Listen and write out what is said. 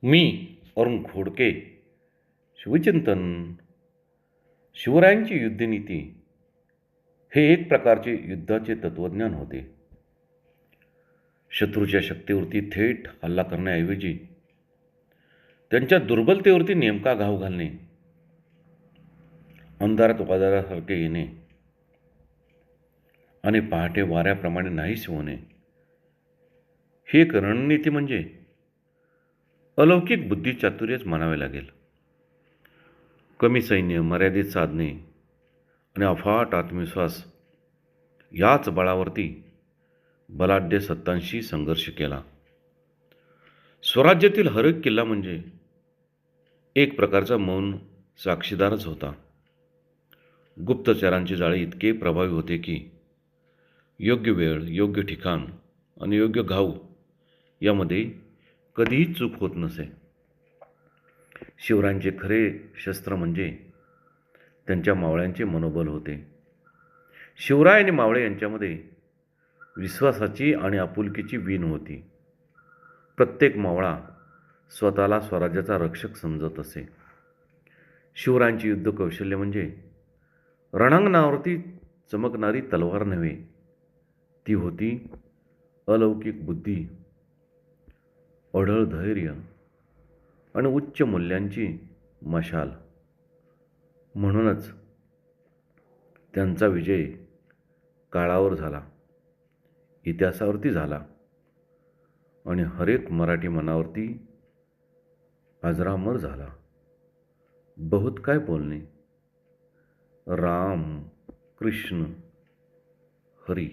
मी अरुण खोडके. शिवचिंतन. शिवरायांची युद्धनीती हे एक प्रकारचे युद्धाचे तत्त्वज्ञान होते. शत्रूच्या शक्तीवरती थेट हल्ला करण्याऐवजी त्यांच्या दुर्बलतेवरती नेमका घाव घालणे, अंधारात वादळासारखे येणे आणि पहाटे वाऱ्याप्रमाणे नाहीसे होणे, ही एक रणनीती म्हणजे अलौकिक बुद्धिचातुर्यच म्हणावे लागेल. कमी सैन्य, मर्यादित साधने आणि अफाट आत्मविश्वास याच बळावरती बलाढ्य सत्तांशी संघर्ष केला. स्वराज्यातील हर एक किल्ला म्हणजे एक प्रकारचा मौन साक्षीदारच होता. गुप्तचरांचे जाळे इतके प्रभावी होते की योग्य वेळ, योग्य ठिकाण आणि योग्य घाव यामध्ये कधीही चूक होत नसे. शिवरायांचे खरे शस्त्र म्हणजे त्यांच्या मावळ्यांचे मनोबल होते. शिवराय आणि मावळे यांच्यामध्ये विश्वासाची आणि आपुलकीची वीण होती. प्रत्येक मावळा स्वतःला स्वराज्याचा रक्षक समजत असे. शिवरायांची युद्ध कौशल्य म्हणजे रणांगणावरती चमकणारी तलवार नव्हे, ती होती अलौकिक बुद्धी, अढळ धैर्य आणि उच्च मूल्यांची मशाल. म्हणूनच त्यांचा विजय काळावर झाला, इतिहासावरती झाला आणि हरेक मराठी मनावरती अजरामर झाला. बहुत काय बोलणे. राम, कृष्ण, हरी.